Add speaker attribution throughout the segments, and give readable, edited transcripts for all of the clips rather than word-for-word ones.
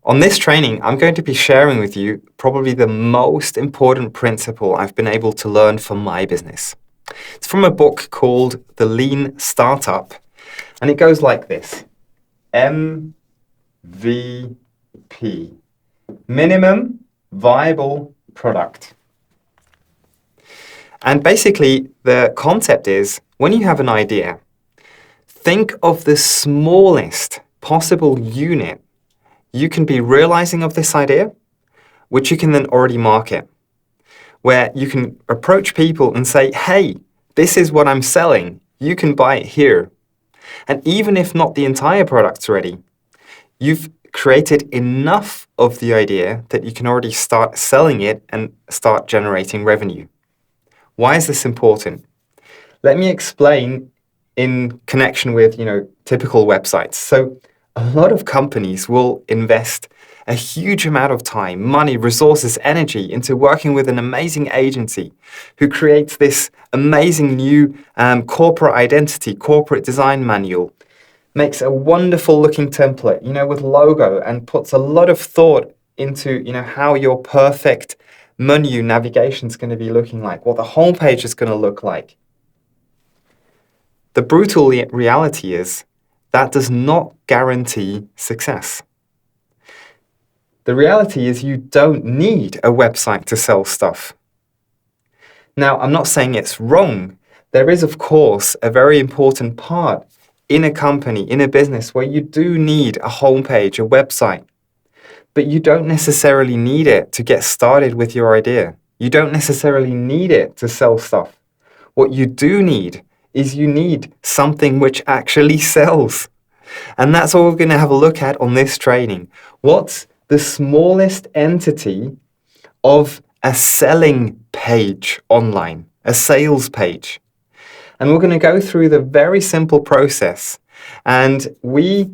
Speaker 1: On this training, I'm going to be sharing with you probably the most important principle I've been able to learn from my business. It's from a book called The Lean Startup, and it goes like this. MVP, Minimum Viable Product. And basically, the concept is, when you have an idea, think of the smallest possible unit you can be realizing of this idea, which you can then already market, where you can approach people and say, hey, this is what I'm selling. You can buy it here. And even if not the entire product's ready, you've created enough of the idea that you can already start selling it and start generating revenue. Why is this important? Let me explain in connection with, typical websites. So a lot of companies will invest a huge amount of time, money, resources, energy into working with an amazing agency who creates this amazing new corporate identity, corporate design manual, makes a wonderful looking template, with logo, and puts a lot of thought into, how your perfect menu navigation is going to be looking like, what the homepage is going to look like. The brutal reality is that does not guarantee success. The reality is you don't need a website to sell stuff. Now, I'm not saying it's wrong. There is, of course, a very important part in a company, in a business, where you do need a homepage, a website. But you don't necessarily need it to get started with your idea. You don't necessarily need it to sell stuff. What you do need is you need something which actually sells. And that's what we're going to have a look at on this training. What's the smallest entity of a selling page online, a sales page? And we're going to go through the very simple process. And we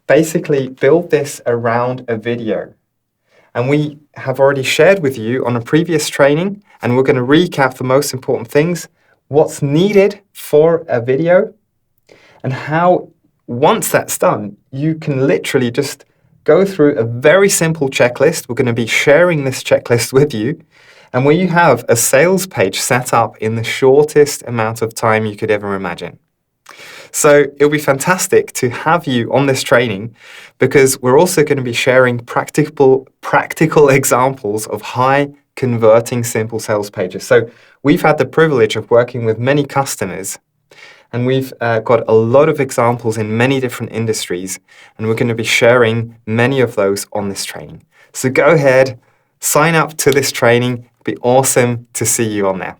Speaker 1: basically build this around a video. And we have already shared with you on a previous training, and we're going to recap the most important things, what's needed for a video, and how, once that's done, you can literally just go through a very simple checklist. We're going to be sharing this checklist with you, and where you have a sales page set up in the shortest amount of time you could ever imagine. So it'll be fantastic to have you on this training, because we're also going to be sharing practical examples of high converting simple sales pages. So we've had the privilege of working with many customers, and we've got a lot of examples in many different industries, and we're going to be sharing many of those on this training. So go ahead, sign up to this training. It'd be awesome to see you on there.